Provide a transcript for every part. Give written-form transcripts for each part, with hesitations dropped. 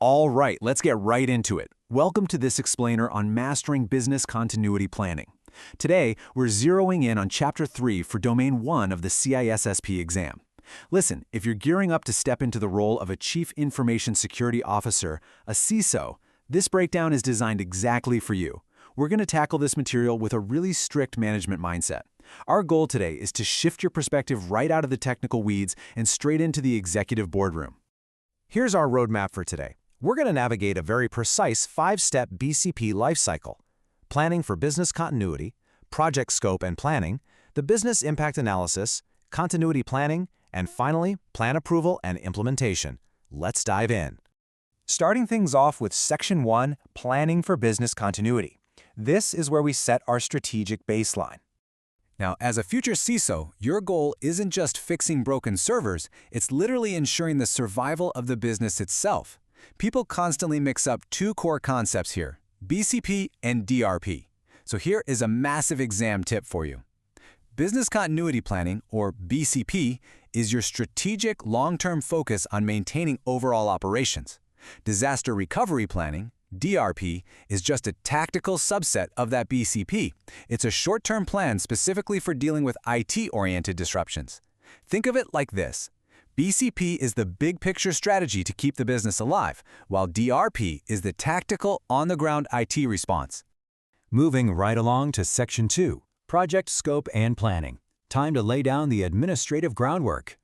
All right, let's get right into it. Welcome to this explainer on mastering business continuity planning. Today, we're zeroing in on Chapter 3 for Domain 1 of the CISSP exam. Listen, if you're gearing up to step into the role of a Chief Information Security Officer, a CISO, this breakdown is designed exactly for you. We're going to tackle this material with a really strict management mindset. Our goal today is to shift your perspective right out of the technical weeds and straight into the executive boardroom. Here's our roadmap for today. We're going to navigate a very precise 5-step BCP lifecycle: planning for business continuity, project scope and planning, the business impact analysis, continuity planning, and finally, plan approval and implementation. Let's dive in. Starting things off with Section 1, Planning for Business Continuity. This is where we set our strategic baseline. Now, as a future CISO, your goal isn't just fixing broken servers, it's literally ensuring the survival of the business itself. People constantly mix up two core concepts here: BCP and DRP. So here is a massive exam tip for you. Business continuity planning, or BCP, is your strategic long-term focus on maintaining overall operations. Disaster recovery planning, DRP, is just a tactical subset of that BCP. It's a short-term plan specifically for dealing with IT-oriented disruptions. Think of it like this. BCP is the big-picture strategy to keep the business alive, while DRP is the tactical, on-the-ground IT response. Moving right along to Section 2, Project Scope and Planning. Time to lay down the administrative groundwork.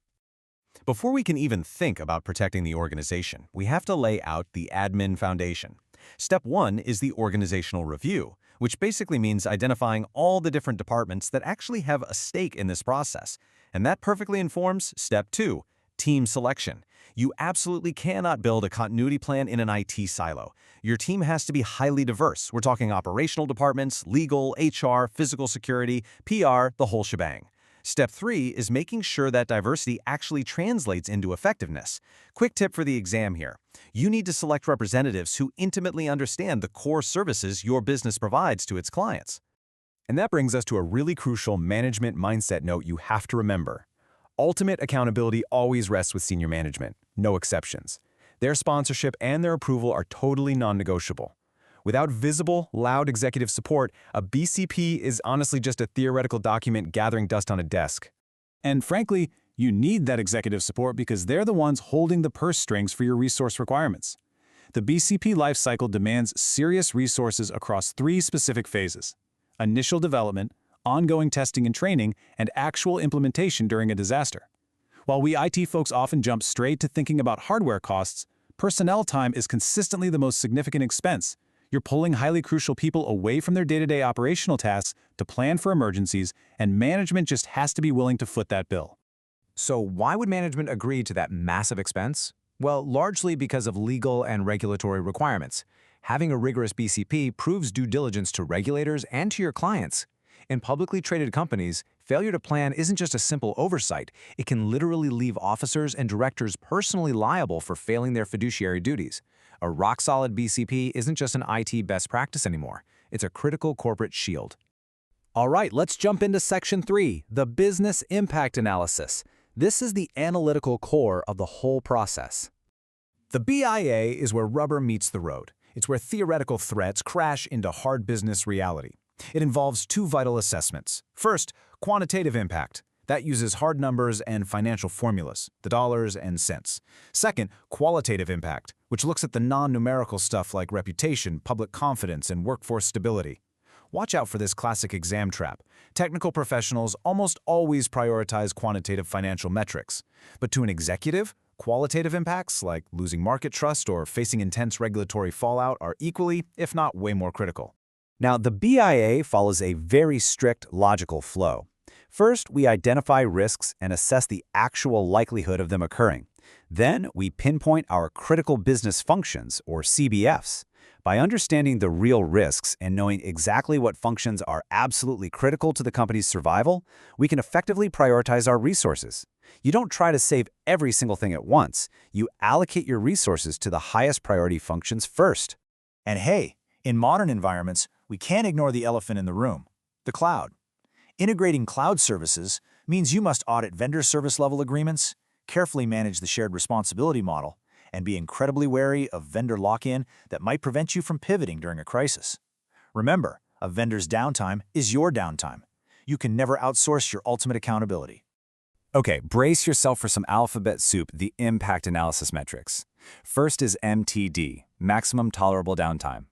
Before we can even think about protecting the organization, we have to lay out the admin foundation. Step 1 is the organizational review, which basically means identifying all the different departments that actually have a stake in this process. And that perfectly informs Step 2, Team Selection. You absolutely cannot build a continuity plan in an IT silo. Your team has to be highly diverse. We're talking operational departments, legal, HR, physical security, PR, the whole shebang. Step 3 is making sure that diversity actually translates into effectiveness. Quick tip for the exam here. You need to select representatives who intimately understand the core services your business provides to its clients. And that brings us to a really crucial management mindset note you have to remember. Ultimate accountability always rests with senior management, no exceptions. Their sponsorship and their approval are totally non-negotiable. Without visible, loud executive support, a BCP is honestly just a theoretical document gathering dust on a desk. And frankly, you need that executive support because they're the ones holding the purse strings for your resource requirements. The BCP lifecycle demands serious resources across 3 specific phases: initial development, ongoing testing and training, and actual implementation during a disaster. While we IT folks often jump straight to thinking about hardware costs, personnel time is consistently the most significant expense. You're pulling highly crucial people away from their day-to-day operational tasks to plan for emergencies, and management just has to be willing to foot that bill. So why would management agree to that massive expense? Well, largely because of legal and regulatory requirements. Having a rigorous BCP proves due diligence to regulators and to your clients. In publicly traded companies, failure to plan isn't just a simple oversight. It can literally leave officers and directors personally liable for failing their fiduciary duties. A rock-solid BCP isn't just an IT best practice anymore. It's a critical corporate shield. All right, let's jump into Section 3, the business impact analysis. This is the analytical core of the whole process. The BIA is where rubber meets the road. It's where theoretical threats crash into hard business reality. It involves 2 vital assessments. First, quantitative impact. That uses hard numbers and financial formulas, the dollars and cents. Second, qualitative impact, which looks at the non-numerical stuff like reputation, public confidence, and workforce stability. Watch out for this classic exam trap. Technical professionals almost always prioritize quantitative financial metrics. But to an executive, qualitative impacts like losing market trust or facing intense regulatory fallout are equally, if not way more critical. Now, the BIA follows a very strict logical flow. First, we identify risks and assess the actual likelihood of them occurring. Then, we pinpoint our critical business functions, or CBFs. By understanding the real risks and knowing exactly what functions are absolutely critical to the company's survival, we can effectively prioritize our resources. You don't try to save every single thing at once. You allocate your resources to the highest priority functions first. And hey, in modern environments, we can't ignore the elephant in the room: the cloud. Integrating cloud services means you must audit vendor service level agreements, carefully manage the shared responsibility model, and be incredibly wary of vendor lock-in that might prevent you from pivoting during a crisis. Remember, a vendor's downtime is your downtime. You can never outsource your ultimate accountability. Okay, brace yourself for some alphabet soup, the impact analysis metrics. First is MTD, maximum tolerable downtime.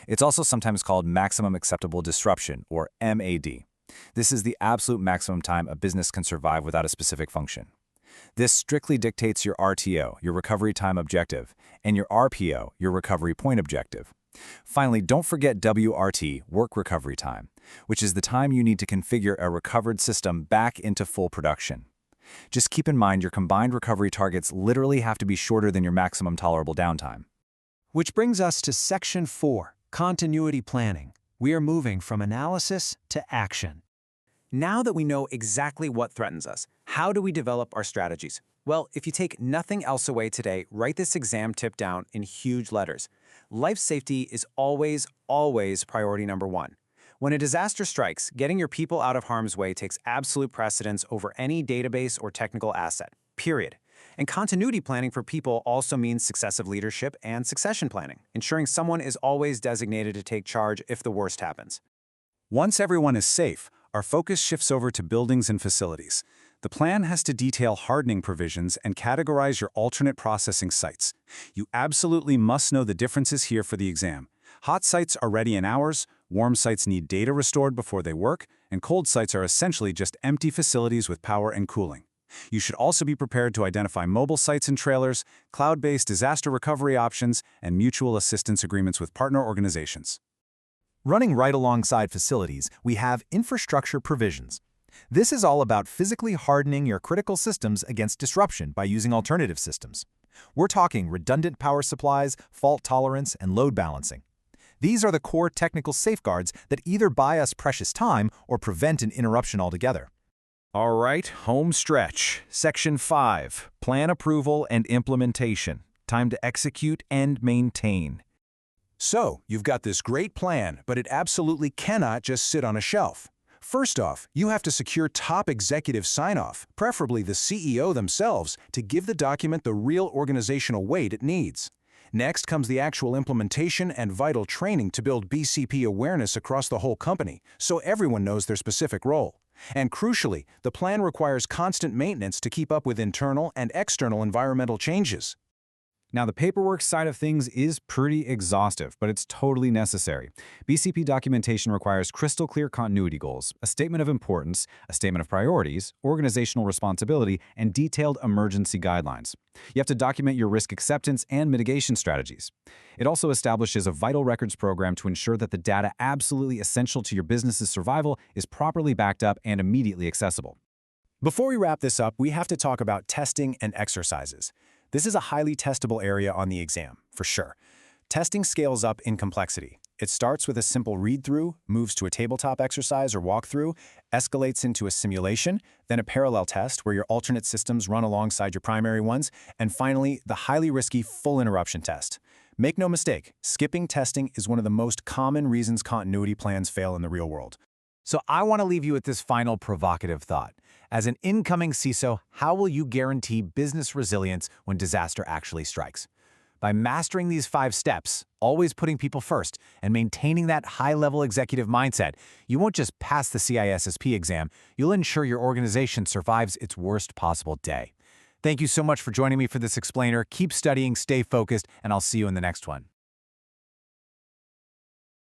It's also sometimes called maximum acceptable disruption, or MAD. This is the absolute maximum time a business can survive without a specific function. This strictly dictates your RTO, your recovery time objective, and your RPO, your recovery point objective. Finally, don't forget WRT, work recovery time, which is the time you need to configure a recovered system back into full production. Just keep in mind your combined recovery targets literally have to be shorter than your maximum tolerable downtime. Which brings us to Section 4, Continuity Planning. We are moving from analysis to action. Now that we know exactly what threatens us, how do we develop our strategies? Well, if you take nothing else away today, write this exam tip down in huge letters. Life safety is always, always priority number one. When a disaster strikes, getting your people out of harm's way takes absolute precedence over any database or technical asset, period. And continuity planning for people also means successive leadership and succession planning, ensuring someone is always designated to take charge if the worst happens. Once everyone is safe, our focus shifts over to buildings and facilities. The plan has to detail hardening provisions and categorize your alternate processing sites. You absolutely must know the differences here for the exam. Hot sites are ready in hours, warm sites need data restored before they work, and cold sites are essentially just empty facilities with power and cooling. You should also be prepared to identify mobile sites and trailers, cloud-based disaster recovery options, and mutual assistance agreements with partner organizations. Running right alongside facilities, we have infrastructure provisions. This is all about physically hardening your critical systems against disruption by using alternative systems. We're talking redundant power supplies, fault tolerance, and load balancing. These are the core technical safeguards that either buy us precious time or prevent an interruption altogether. All right, home stretch. Section 5, Plan Approval and Implementation. Time to execute and maintain. So, you've got this great plan, but it absolutely cannot just sit on a shelf. First off, you have to secure top executive sign-off, preferably the CEO themselves, to give the document the real organizational weight it needs. Next comes the actual implementation and vital training to build BCP awareness across the whole company, so everyone knows their specific role. And crucially, the plan requires constant maintenance to keep up with internal and external environmental changes. Now, the paperwork side of things is pretty exhaustive, but it's totally necessary. BCP documentation requires crystal clear continuity goals, a statement of importance, a statement of priorities, organizational responsibility, and detailed emergency guidelines. You have to document your risk acceptance and mitigation strategies. It also establishes a vital records program to ensure that the data absolutely essential to your business's survival is properly backed up and immediately accessible. Before we wrap this up, we have to talk about testing and exercises. This is a highly testable area on the exam, for sure. Testing scales up in complexity. It starts with a simple read-through, moves to a tabletop exercise or walkthrough, escalates into a simulation, then a parallel test where your alternate systems run alongside your primary ones, and finally, the highly risky full interruption test. Make no mistake, skipping testing is one of the most common reasons continuity plans fail in the real world. So I want to leave you with this final provocative thought. As an incoming CISO, how will you guarantee business resilience when disaster actually strikes? By mastering these 5 steps, always putting people first, and maintaining that high-level executive mindset, you won't just pass the CISSP exam, you'll ensure your organization survives its worst possible day. Thank you so much for joining me for this explainer. Keep studying, stay focused, and I'll see you in the next one.